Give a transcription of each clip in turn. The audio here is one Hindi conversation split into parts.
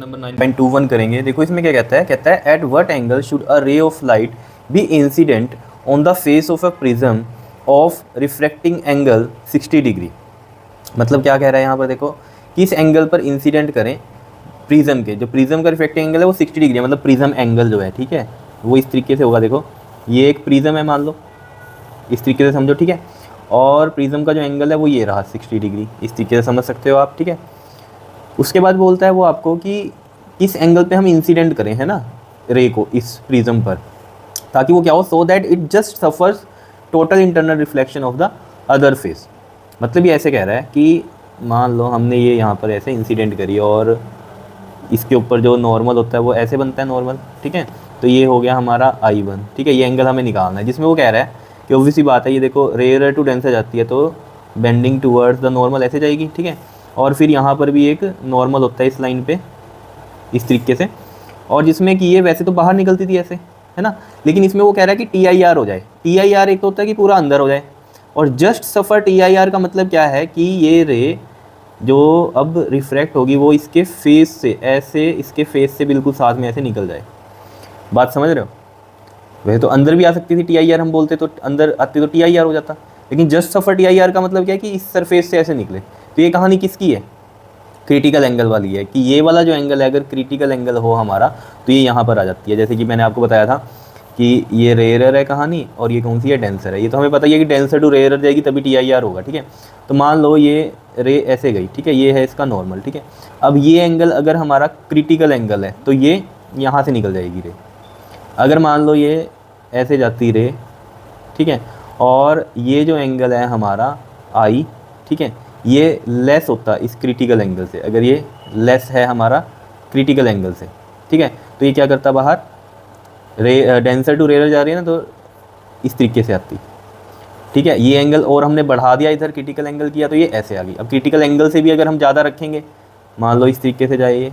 नंबर 9.21 करेंगे। देखो इसमें क्या कहता है at what angle should a ray of light be incident on the face of a prism of refracting angle 60 degree. मतलब क्या कह रहा है यहाँ पर, देखो किस एंगल पर इंसिडेंट करें प्रिज्म के, जो प्रिज्म का रिफ्रैक्टिंग एंगल है वो 60 डिग्री है, मतलब प्रिज्म एंगल जो है, ठीक है, वो इस तरीके से होगा। देखो ये एक प्रिज्म है, मान लो इस तरीके से समझो, ठीक है, और प्रिज्म का जो एंगल है वो ये रहा 60 डिग्री, इस तरीके से समझ सकते हो आप, ठीक है। उसके बाद बोलता है वो आपको कि किस एंगल पे हम इंसिडेंट करें, है ना, रे को इस प्रिज्म पर, ताकि वो क्या हो, so that it just suffers total internal reflection of the other face. मतलब ये ऐसे कह रहा है कि मान लो हमने ये यहाँ पर ऐसे इंसिडेंट करी और इसके ऊपर जो नॉर्मल होता है वो ऐसे बनता है नॉर्मल, ठीक है, तो ये हो गया हमारा I1, ठीक है, ये एंगल हमें निकालना है, जिसमें वो कह रहा है कि ऑब्वियसली बात है, ये देखो रेयर टू डेंसर जाती है तो बेंडिंग टूवर्ड्स द नॉर्मल ऐसे जाएगी, ठीक है, और फिर यहाँ पर भी एक नॉर्मल होता है इस लाइन पे इस तरीके से, और जिसमें कि ये वैसे तो बाहर निकलती थी ऐसे, है ना, लेकिन इसमें वो कह रहा है कि TIR हो जाए। TIR एक तो होता है कि पूरा अंदर हो जाए, और जस्ट सफ़र TIR का मतलब क्या है कि ये रे जो अब रिफ्रैक्ट होगी वो इसके फेस से ऐसे, इसके फेस से बिल्कुल साथ में ऐसे निकल जाए। बात समझ रहे हो? वैसे तो अंदर भी आ सकती थी TIR, हम बोलते तो अंदर आती तो TIR हो जाता, लेकिन जस्ट सफ़र TIR का मतलब क्या है कि इस सरफेस से ऐसे निकले। तो ये कहानी किसकी है? क्रिटिकल एंगल वाली है, कि ये वाला जो एंगल है अगर क्रिटिकल एंगल हो हमारा तो ये यहाँ पर आ जाती है। जैसे कि मैंने आपको बताया था कि ये रेयरर है कहानी और ये कौन सी है, डेंसर है। ये तो हमें पता ही है कि डेंसर टू रेयरर जाएगी तभी TIR होगा, ठीक है। तो मान लो ये रे ऐसे गई, ठीक है, ये है इसका नॉर्मल, ठीक है। अब ये एंगल अगर हमारा क्रिटिकल एंगल है तो ये यहाँ से निकल जाएगी रे। अगर मान लो ये ऐसे जाती रे, ठीक है, और ये जो एंगल है हमारा I, ठीक है, ये लेस होता इस क्रिटिकल एंगल से, अगर ये लेस है हमारा क्रिटिकल एंगल से, ठीक है, तो ये क्या करता, बाहर रे डेंसर टू रेयर जा रही है ना, तो इस तरीके से आती, ठीक है। ये एंगल और हमने बढ़ा दिया इधर, क्रिटिकल एंगल किया तो ये ऐसे आ गई। अब क्रिटिकल एंगल से भी अगर हम ज़्यादा रखेंगे, मान लो इस तरीके से जाए,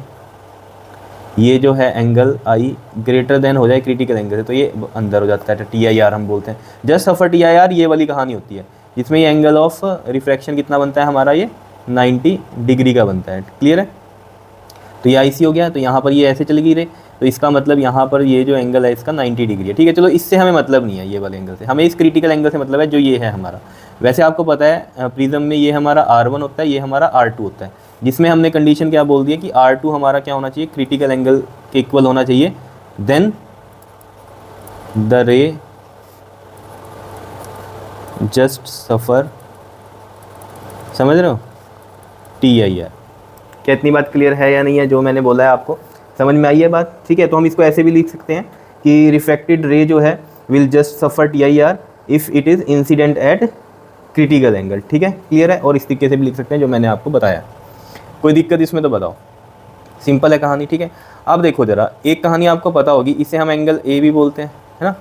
ये जो है एंगल I ग्रेटर देन हो जाए क्रिटिकल एंगल से, तो ये अंदर हो जाता है, TIR हम बोलते हैं। जस्ट सफ़र TIR ये वाली कहानी होती है, जिसमें ये एंगल ऑफ रिफ्रैक्शन कितना बनता है हमारा, ये 90 डिग्री का बनता है। क्लियर है? तो ये IC हो गया, तो यहाँ पर ये ऐसे चली गई रे, तो इसका मतलब यहाँ पर ये जो एंगल है इसका 90 डिग्री है, ठीक है। चलो इससे हमें मतलब नहीं है ये वाले एंगल से, हमें इस क्रिटिकल एंगल से मतलब है जो ये है हमारा। वैसे आपको पता है प्रिज्म में ये हमारा R1 होता है, ये हमारा R2 होता है, जिसमें हमने कंडीशन क्या बोल दिया कि R2 हमारा क्या होना चाहिए, क्रिटिकल एंगल के इक्वल होना चाहिए, देन द रे जस्ट सफ़र, समझ रहे हो, TIR। क्या इतनी बात क्लियर है या नहीं है? जो मैंने बोला है आपको समझ में आई है बात? ठीक है, तो हम इसको ऐसे भी लिख सकते हैं कि रिफ्रैक्टेड रे जो है will just suffer TIR if it is incident at critical angle, ठीक है, क्लियर है। और इस तरीके से भी लिख सकते हैं जो मैंने आपको बताया। कोई दिक्कत इसमें तो बताओ, सिंपल है कहानी, ठीक है। अब देखो ज़रा, एक कहानी आपको पता होगी, इसे हम एंगल A भी बोलते हैं, है ना,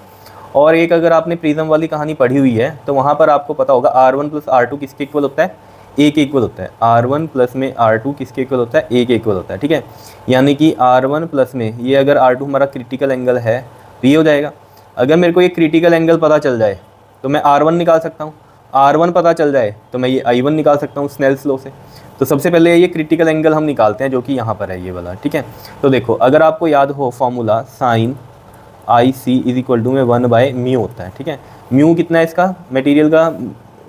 और एक अगर आपने प्रिज्म वाली कहानी पढ़ी हुई है तो वहाँ पर आपको पता होगा R1 + R2 किसके इक्वल होता है, A के इक्वल होता है। R1 प्लस में R2 किसके इक्वल होता है, A के इक्वल होता है, ठीक है। यानी कि R1 प्लस में ये अगर R2 हमारा क्रिटिकल एंगल है तो ये हो जाएगा। अगर मेरे को ये क्रिटिकल एंगल पता चल जाए तो मैं R1 निकाल सकता हूँ, R1 पता चल जाए तो मैं ये I1 निकाल सकता हूँ स्नेल्स लॉ से। तो सबसे पहले ये क्रिटिकल एंगल हम निकालते हैं जो कि यहाँ पर है ये वाला, ठीक है। तो देखो अगर आपको याद हो formula sine IC is equal to में 1/μ होता है, ठीक है। म्यू कितना है इसका, मटेरियल का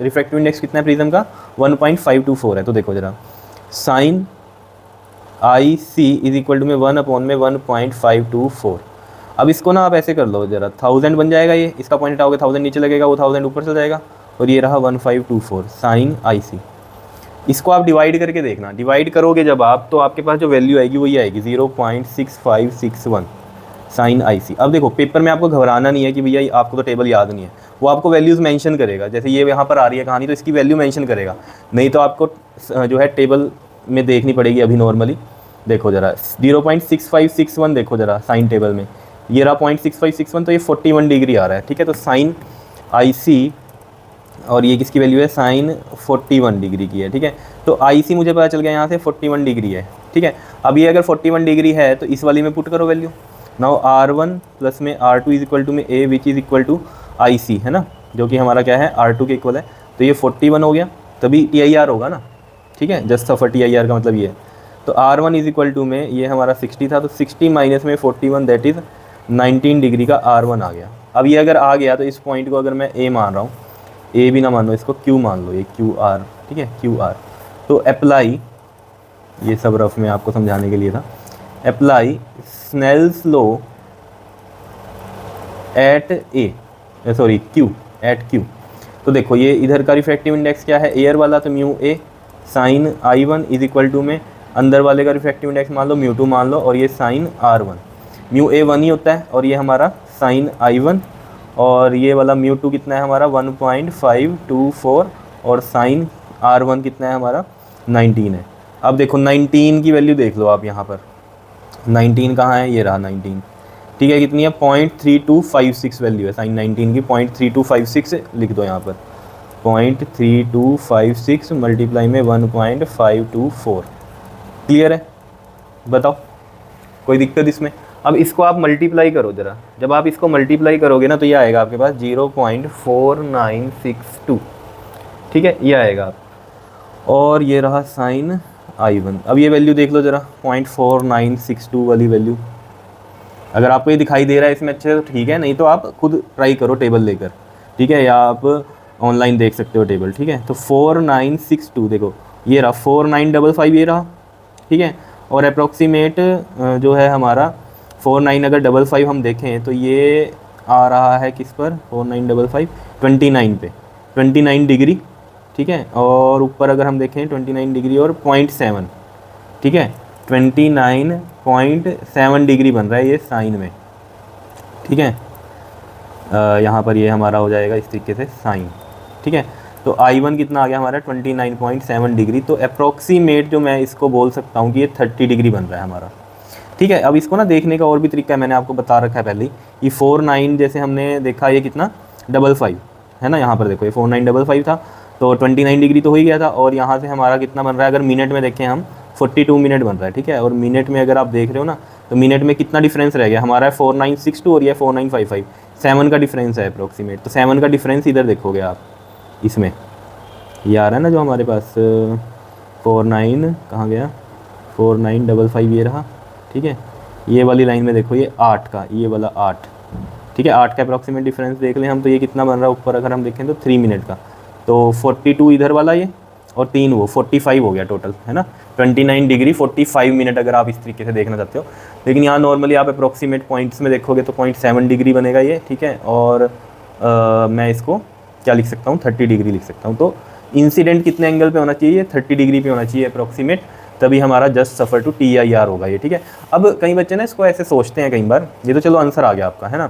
रिफ्रैक्टिव इंडेक्स कितना है प्रिज्म का, 1.524 है। तो देखो जरा, sine IC is equal to में 1/1.524। अब इसको ना आप ऐसे कर लो जरा, 1000 बन जाएगा, ये इसका पॉइंट हटाओगे 1000 नीचे लगेगा, वो 1000 ऊपर चल जाएगा, और ये रहा 1524 साइन IC। इसको आप डिवाइड करके देखना, डिवाइड करोगे जब आप तो आपके पास जो वैल्यू आएगी वही आएगी 0.6561 साइन IC। अब देखो पेपर में आपको घबराना नहीं है कि भैया आपको तो टेबल याद नहीं है, वो आपको वैल्यूज़ मेंशन करेगा। जैसे ये यहाँ पर आ रही है कहानी तो इसकी वैल्यू मेंशन करेगा, नहीं तो आपको जो है टेबल में देखनी पड़ेगी। अभी नॉर्मली देखो ज़रा 0.6561 देखो ज़रा साइन टेबल में, ये रहा 0.6561, तो ये 41 डिग्री आ रहा है, ठीक है। तो साइन IC और ये किसकी वैल्यू है, साइन 41 डिग्री की है, ठीक है। तो IC मुझे पता चल गया यहाँ से 41 डिग्री है, ठीक है। अब ये अगर 41 डिग्री है तो इस वाली में पुट करो वैल्यू। नाउ R1 प्लस में R2 इज इक्वल टू में A which is equal to IC, है ना, जो कि हमारा क्या है R2 के इक्वल है। तो ये 41 हो गया, तभी TIR होगा ना, ठीक है, जस्ट सफ़र TIR का मतलब ये है। तो R1 इज इक्वल टू में ये हमारा 60 था, तो 60 माइनस में 41 दैट इज़ 19 डिग्री का R1 आ गया। अब ये अगर आ गया तो इस पॉइंट को अगर मैं A मान रहा हूँ, A भी ना मान लो, इसको Q मान लो, ये QR, ठीक है, QR। तो अप्लाई, ये सब रफ में आपको समझाने के लिए था, apply Snell's law at A, sorry Q, at Q। तो देखो ये इधर का रिफ्रैक्टिव इंडेक्स क्या है, एयर वाला, तो mu A sine I1 is equal to में अंदर वाले का रिफ्रैक्टिव इंडेक्स मान लो म्यू 2 मान लो, और ये साइन R1, म्यू ए 1 ही होता है, और ये हमारा साइन I1, और ये वाला म्यू 2 कितना है हमारा 1.524, और साइन R1 कितना है हमारा 19 है। अब देखो 19 की वैल्यू देख लो आप यहाँ पर, 19 कहाँ है, ये रहा 19, ठीक है, कितनी है 0.3256 वैल्यू है साइन 19 की, 0.3256 लिख दो यहाँ पर, 0.3256 मल्टीप्लाई में 1.524, क्लियर है, बताओ कोई दिक्कत इसमें। अब इसको आप मल्टीप्लाई करो ज़रा, जब आप इसको मल्टीप्लाई करोगे ना तो ये आएगा आपके पास 0.4962, ठीक है, ये आएगा आप, और ये रहा साइन I1। अब ये वैल्यू देख लो ज़रा, 0.4962 वाली वैल्यू, अगर आपको ये दिखाई दे रहा है इसमें अच्छे से तो ठीक है, नहीं तो आप खुद ट्राई करो टेबल लेकर, ठीक है, या आप ऑनलाइन देख सकते हो टेबल, ठीक है। तो 4962 देखो, ये रहा 4955, ये रहा, ठीक है, और अप्रॉक्सीमेट जो है हमारा 49 अगर 55 हम देखें तो ये आ रहा है किस पर, 4955 29 पे, 29 डिग्री, ठीक है, और ऊपर अगर हम देखें 29 डिग्री और 0.7, ठीक है, 29.7 डिग्री बन रहा है ये साइन में, ठीक है, यहाँ पर ये हमारा हो जाएगा इस तरीके से साइन, ठीक है। तो I1 कितना आ गया हमारा 29.7 डिग्री, तो अप्रॉक्सीमेट जो मैं इसको बोल सकता हूँ कि ये 30 डिग्री बन रहा है हमारा, ठीक है। अब इसको ना देखने का और भी तरीका है, मैंने आपको बता रखा है पहले ही, ये 49 जैसे हमने देखा ये कितना 55 है ना, यहाँ पर देखो ये 4955 था, तो 29 डिग्री तो हो ही गया था, और यहाँ से हमारा कितना बन रहा है, अगर मिनट में देखें हम 42 मिनट बन रहा है, ठीक है, और मिनट में अगर आप देख रहे हो ना तो मिनट में कितना डिफरेंस रह गया हमारा, 4962 और ये 4955, 7 का डिफरेंस है अप्रोक्सीमेट, तो 7 का डिफरेंस इधर देखोगे आप, इसमें ये आ रहा है ना जो हमारे पास 49 कहाँ गया, 4955 ये रहा, ठीक है, ये वाली लाइन में देखो ये 8 का, ये वाला 8, ठीक है, 8 का अप्रॉक्सीमेट डिफरेंस देख लें हम, तो ये कितना बन रहा है ऊपर अगर हम देखें तो 3 मिनट का, तो 42 इधर वाला ये, और 3 वो 45 हो गया टोटल, है ना, 29 डिग्री 45 मिनट अगर आप इस तरीके से देखना चाहते हो। लेकिन यहाँ नॉर्मली आप अप्रॉक्सीमेट पॉइंट्स में देखोगे तो 0.7 डिग्री बनेगा ये, ठीक है, और मैं इसको क्या लिख सकता हूँ 30 डिग्री लिख सकता हूँ। तो इंसिडेंट कितने एंगल पे होना चाहिए, 30 डिग्री पे होना चाहिए अप्रॉक्सीमेट, तभी हमारा जस्ट सफ़र टू TIR होगा ये, ठीक है। अब कई बच्चे ना इसको ऐसे सोचते हैं कई बार, ये तो चलो आंसर आ गया आपका, है ना,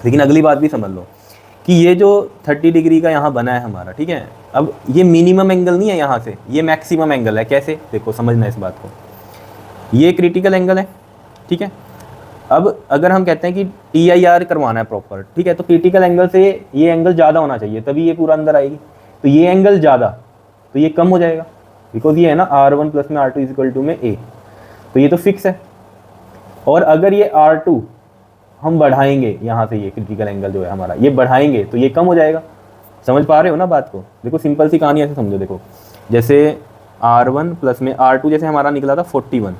लेकिन अगली बात भी समझ लो कि ये जो 30 डिग्री का यहाँ बना है हमारा, ठीक है, अब ये मिनिमम एंगल नहीं है यहाँ से, ये मैक्सिमम एंगल है। कैसे, देखो समझना इस बात को, ये क्रिटिकल एंगल है, ठीक है। अब अगर हम कहते हैं कि TIR करवाना है प्रॉपर, ठीक है, तो क्रिटिकल एंगल से ये एंगल ज़्यादा होना चाहिए तभी ये पूरा अंदर आएगी, तो ये एंगल ज़्यादा, तो ये कम हो जाएगा, बिकॉज ये है ना R1 प्लस में R2 इज इक्वल टू में A, तो ये तो फिक्स है। और अगर ये R2 हम बढ़ाएंगे यहाँ से, ये क्रिटिकल एंगल जो है हमारा ये बढ़ाएंगे तो ये कम हो जाएगा। समझ पा रहे हो ना बात को, देखो सिंपल सी कहानी ऐसे समझो, देखो जैसे R1 प्लस में R2 जैसे हमारा निकला था 41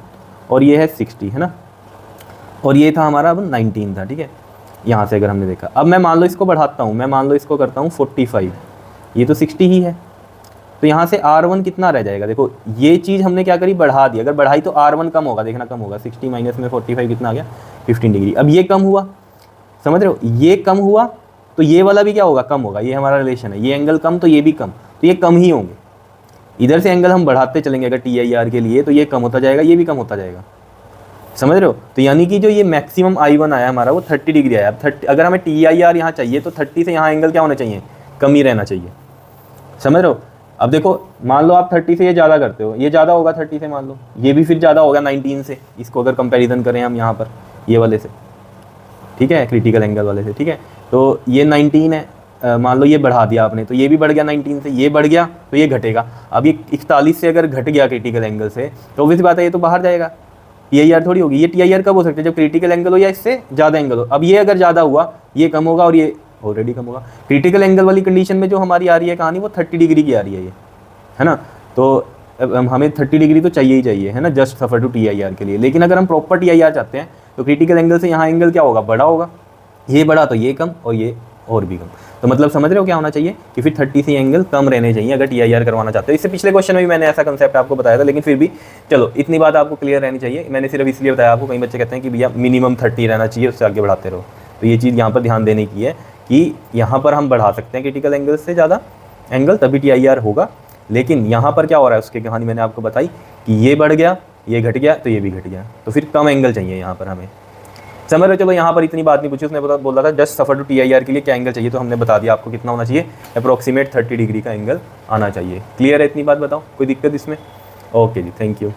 और ये है 60, है ना, और ये था हमारा अब 19 था, ठीक है, यहाँ से अगर हमने देखा। अब मैं मान लो इसको बढ़ाता हूँ, मैं मान लो इसको करता हूँ 45, ये तो 60 ही है, तो यहाँ से R1 कितना रह जाएगा, देखो ये चीज़ हमने क्या करी, बढ़ा दी, अगर बढ़ाई तो R1 कम होगा, देखना कम होगा, 60 माइनस में 45 कितना आ गया 15 डिग्री। अब ये कम हुआ, समझ रहे हो, ये कम हुआ तो ये वाला भी क्या होगा, कम होगा, ये हमारा रिलेशन है, ये एंगल कम तो ये भी कम, तो ये कम ही होंगे। इधर से एंगल हम बढ़ाते चलेंगे अगर TIR के लिए, तो ये कम होता जाएगा, ये भी कम होता जाएगा, समझ रहे हो। तो यानी कि जो ये मैक्सिमम I1 आया हमारा वो 30 डिग्री आया। अब 30 अगर हमें TIR यहाँ चाहिए तो 30 से यहाँ एंगल क्या होना चाहिए, कम ही रहना चाहिए, समझ रहे हो। अब देखो मान लो आप 30 से ये ज़्यादा करते हो, ये ज़्यादा होगा 30 से, मान लो ये भी फिर ज़्यादा होगा 19 से, इसको अगर कंपैरिजन करें हम यहाँ पर ये वाले से, ठीक है, क्रिटिकल एंगल वाले से, ठीक है, तो ये 19 है, मान लो ये बढ़ा दिया आपने तो ये भी बढ़ गया 19 से, ये बढ़ गया तो ये घटेगा। अब ये 41 से अगर घट गया क्रिटिकल एंगल से तो ऑब्वियस बात है ये तो बाहर जाएगा, TIR थोड़ी होगी। ये TIR कब हो सकता है, जब क्रिटिकल एंगल हो या इससे ज़्यादा एंगल हो। अब ये अगर ज़्यादा हुआ ये कम होगा और ये ऑलरेडी कम होगा। क्रिटिकल एंगल वाली कंडीशन में जो हमारी आ रही है कहानी वो 30 डिग्री की आ रही है ये, है ना। तो हमें 30 डिग्री तो चाहिए ही चाहिए, है ना, जस्ट सफ़र टू TIR के लिए। लेकिन अगर हम प्रॉपर TIR चाहते हैं तो क्रिटिकल एंगल से यहाँ एंगल क्या होगा, बड़ा होगा, ये बड़ा तो ये कम और ये और भी कम। तो मतलब समझ रहे हो क्या होना चाहिए कि फिर 30 से एंगल कम रहने चाहिए अगर TIR करवाना चाहते हो। इससे पिछले क्वेश्चन में भी मैंने ऐसा कंसेप्ट आपको बताया था, लेकिन फिर भी चलो इतनी बात आपको क्लियर रहनी चाहिए। मैंने सिर्फ इसलिए बताया आपको, कई बच्चे कहते हैं कि भैया मिनिमम 30 रहना चाहिए, उससे आगे बढ़ाते रहो। तो ये चीज़ यहाँ पर ध्यान देने की है कि यहाँ पर हम बढ़ा सकते हैं क्रिटिकल एंगल से ज़्यादा एंगल, तभी TIR होगा। लेकिन यहाँ पर क्या हो रहा है उसकी कहानी मैंने आपको बताई कि ये बढ़ गया, ये घट गया, तो ये भी घट गया, तो फिर कम एंगल चाहिए यहाँ पर हमें। समझ रहे हो? चलो यहाँ पर इतनी बात नहीं पूछी, उसने बोला था जस्ट सफ़र टू TIR के लिए क्या एंगल चाहिए, तो हमने बता दिया आपको कितना होना चाहिए, अप्रॉक्सीमेट 30 डिग्री का एंगल आना चाहिए। क्लियर है इतनी बात? बताओ कोई दिक्कत इसमें? ओके जी, थैंक यू।